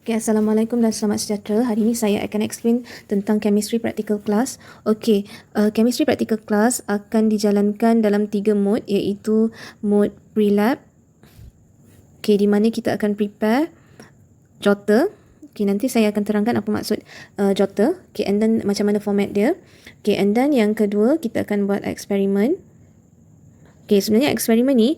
Okay, Assalamualaikum dan selamat sejahtera. Hari ini saya akan explain tentang chemistry practical class. Okay, chemistry practical class akan dijalankan dalam 3 mode, iaitu mode pre-lab, okay, di mana kita akan prepare jota. Okay, nanti saya akan terangkan apa maksud jota. Okay, and then macam mana format dia. Okay, and then yang kedua, kita akan buat eksperimen. Okay, sebenarnya eksperimen ni,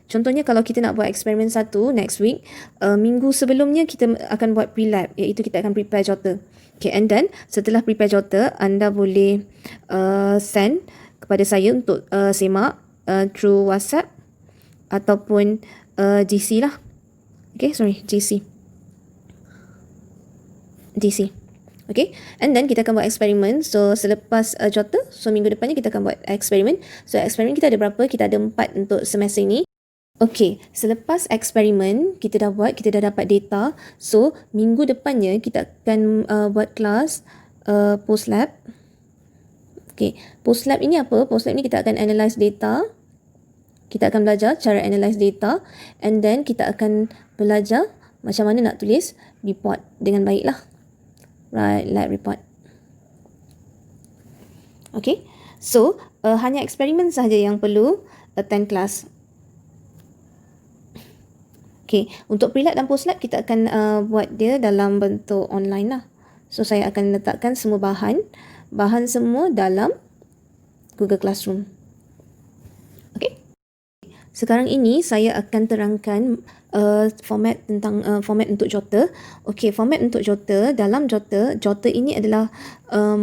contohnya kalau kita nak buat eksperimen satu next week, minggu sebelumnya kita akan buat pre-lab, iaitu kita akan prepare jota. Okay, and then setelah prepare jota, anda boleh send kepada saya untuk semak through WhatsApp ataupun GC lah. Okay, sorry, GC. Okay, and then kita akan buat eksperimen. So selepas jota, so minggu depannya kita akan buat eksperimen. So eksperimen kita ada berapa? Kita ada 4 untuk semester ini. Okay, selepas eksperimen kita dah buat, kita dah dapat data. So minggu depannya kita akan buat kelas post lab. Okay, post lab ini apa? Post lab ni kita akan analyse data. Kita akan belajar cara analyse data, and then kita akan belajar macam mana nak tulis report dengan baik lah. Right, lab report. Okay, so hanya eksperimen sahaja yang perlu attend kelas. Okay, untuk pre-lab dan post-lab kita akan buat dia dalam bentuk online lah. So saya akan letakkan semua bahan semua dalam Google Classroom. Okay, sekarang ini saya akan terangkan format untuk jota. Okey, format untuk jota. Dalam jota ini adalah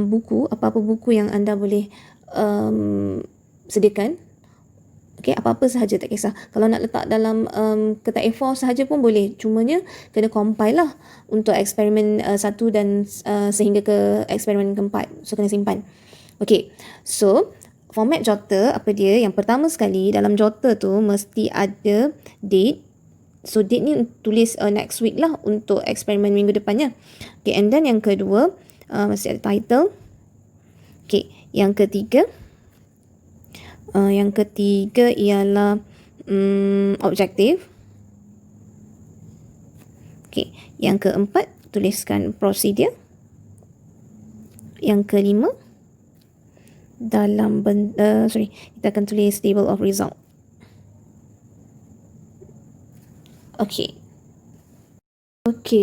buku, apa-apa buku yang anda boleh sediakan. Okey, apa-apa sahaja, tak kisah. Kalau nak letak dalam kertas A4 sahaja pun boleh. Cumanya kena compile lah untuk eksperimen 1 dan sehingga ke eksperimen keempat. So kena simpan. Okey, so format jota apa dia? Yang pertama sekali dalam jota tu mesti ada date. So date ni tulis next week lah untuk eksperimen minggu depannya. Okay, and then yang kedua mesti ada title. Okay, yang ketiga ialah objektif. Okay, yang keempat tuliskan prosedur. Yang kelima kita akan tulis table of result. Okey,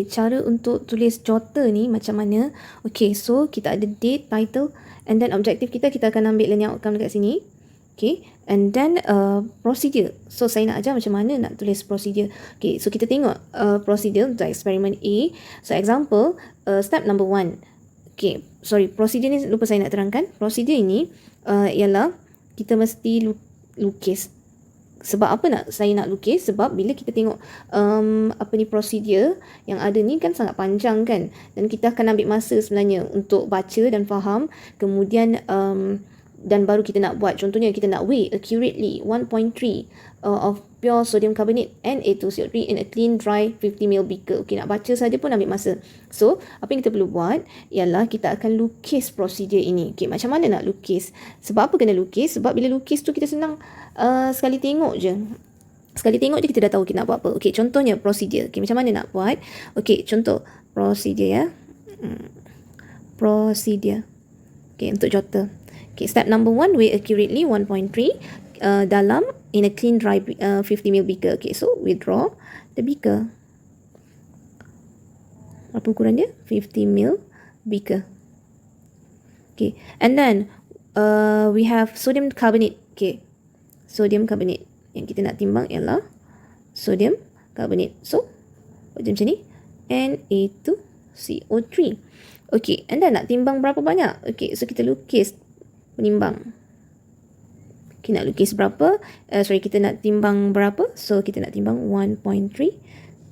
cara untuk tulis jota ni macam mana? Okey, so kita ada date, title, and then objektif kita akan ambil learning outcome dekat sini. Okey, and then procedure. So saya nak ajar macam mana nak tulis procedure. Okey, so kita tengok procedure untuk eksperimen A. So example, step number 1. Okey, sorry, procedure ni lupa saya nak terangkan. Procedure ini ialah kita mesti lukis. Sebab apa saya nak lukis? Sebab bila kita tengok prosedur yang ada ni kan sangat panjang kan, dan kita akan ambil masa sebenarnya untuk baca dan faham, kemudian dan baru kita nak buat. Contohnya kita nak weigh accurately 1.3 of pure sodium carbonate Na2CO3 in a clean dry 50 ml beaker. Okey, nak baca saja pun ambil masa. So apa yang kita perlu buat ialah kita akan lukis prosedur ini. Okey, macam mana nak lukis? Sebab apa kena lukis? Sebab bila lukis tu kita senang sekali tengok je. Sekali tengok je kita dah tahu kita nak buat apa. Okey, contohnya prosedur. Okey, macam mana nak buat? Okey, contoh prosedur ya. Prosedur. Okey, untuk jota. Okay, step number 1, weigh accurately 1.3 dalam in a clean dry 50 ml beaker. Okay, so we draw the beaker. Apa ukuran dia? 50 ml beaker. Okay, and then we have sodium carbonate. Okay, sodium carbonate. Yang kita nak timbang ialah sodium carbonate. So, macam ni, Na2CO3. Okay, and then nak timbang berapa banyak? Okay, so kita lukis penimbang. Okay, nak lukis berapa? Kita nak timbang berapa? So, kita nak timbang 1.3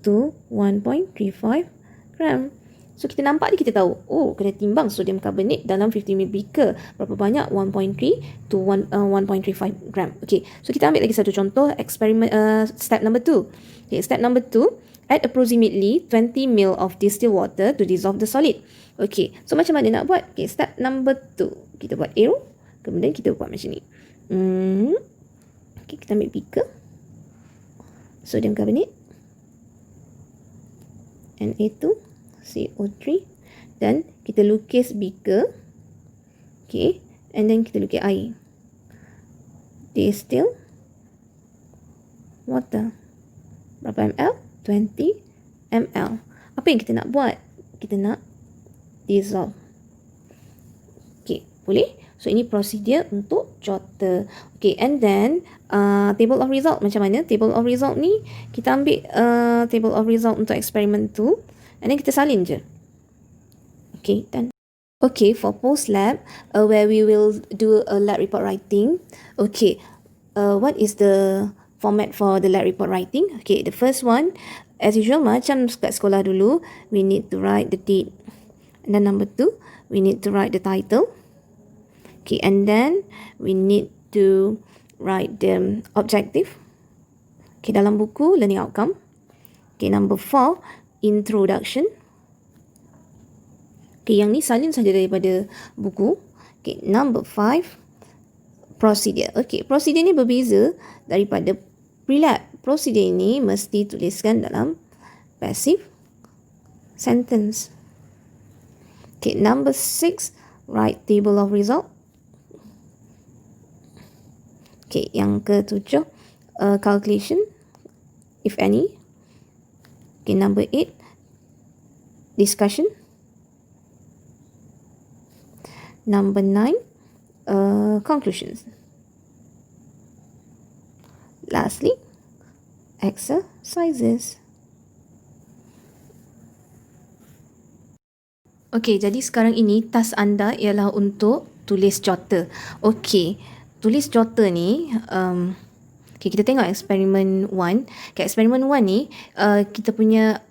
to 1.35 gram. So, kita nampak ni, kita tahu. Oh, kena timbang sodium carbonate dalam 50 ml beaker. Berapa banyak? 1.3 to 1.35 gram. Okay, so kita ambil lagi satu contoh. Eksperimen step number 2. Okay, step number 2. Add approximately 20 ml of distilled water to dissolve the solid. Okay, so macam mana nak buat? Okay, step number 2. Kita buat arrow. Kemudian kita buat macam ni. Okay, kita ambil beaker. Sodium carbonate. Na2CO3, dan kita lukis beaker. Okay, and then kita lukis air. Distill water. Berapa ml? 20 ml. Apa yang kita nak buat? Kita nak dissolve. Okay, boleh? So, ini prosedur untuk jotter. Okay, and then table of result macam mana? Table of result ni, kita ambil table of result untuk eksperimen tu, and then kita salin je. Okay, done. Okay, for post lab, where we will do a lab report writing. Okay, what is the format for the lab report writing? Okay, the first one, as usual, macam kat sekolah dulu, we need to write the date. And then number 2, we need to write the title. Okay, and then we need to write the objective. Okay, dalam buku, learning outcome. Okay, number 4, introduction. Okay, yang ni salin saja daripada buku. Okay, number 5, procedure. Okay, procedure ni berbeza daripada pre-lab. Procedure ni mesti tuliskan dalam passive sentence. Okay, number 6, write table of result. Okay, yang ke-7, calculation, if any. Okay, number 8, discussion. Number 9, conclusions. Lastly, exercises. Okay, jadi sekarang ini task anda ialah untuk tulis jotter. Okay, tulis jotter ni, okay, kita tengok eksperimen 1. Okay, eksperimen 1 ni, kita punya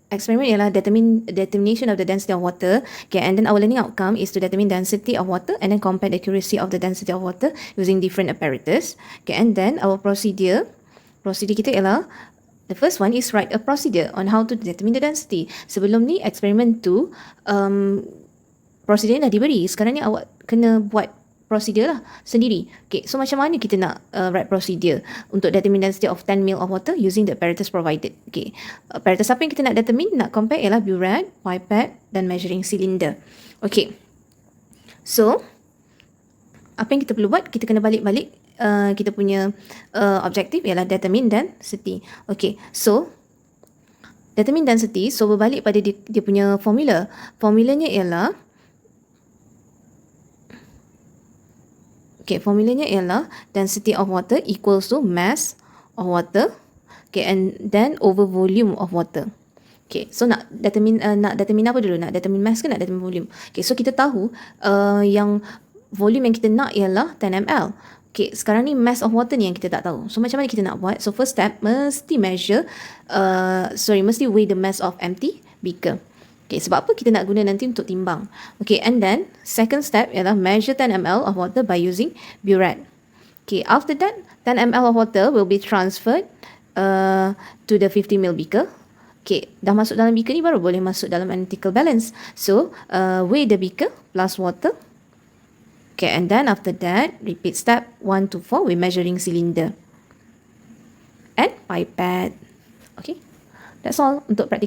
eksperimen ialah determination of the density of water. Okay, and then our learning outcome is to determine density of water and then compare the accuracy of the density of water using different apparatus. Okay, and then our procedure kita ialah, the first one is write a procedure on how to determine the density. Sebelum ni eksperimen 2, procedure dah diberi. Sekarang ni awak kena buat procedure lah sendiri. Okay, so macam mana kita nak write procedure untuk determine density of 10 ml of water using the apparatus provided. Okay, apparatus apa yang kita nak determine, nak compare ialah burette, pipette dan measuring cylinder. Okay, so apa yang kita perlu buat, kita kena balik-balik kita punya objektif ialah determine density. Okay, so determine density, so berbalik pada dia punya formula. Formulanya ialah, formulanya ialah density of water equals to mass of water, okay, and then over volume of water. Okay, so nak determine apa dulu? Nak determine mass ke nak determine volume? Okay, so kita tahu yang volume yang kita nak ialah 10 ml. Okay, sekarang ni mass of water ni yang kita tak tahu. So macam mana kita nak buat? So first step, mesti weigh the mass of empty beaker. Okay, sebab apa kita nak guna nanti untuk timbang. Okay, and then second step ialah measure 10 ml of water by using burette. Okay, after that 10 ml of water will be transferred to the 50 ml beaker. Okay, dah masuk dalam beaker ni baru boleh masuk dalam analytical balance. So weigh the beaker plus water. Okay, and then after that repeat step 1 to 4 with measuring cylinder and pipette. Okay, that's all untuk praktikal.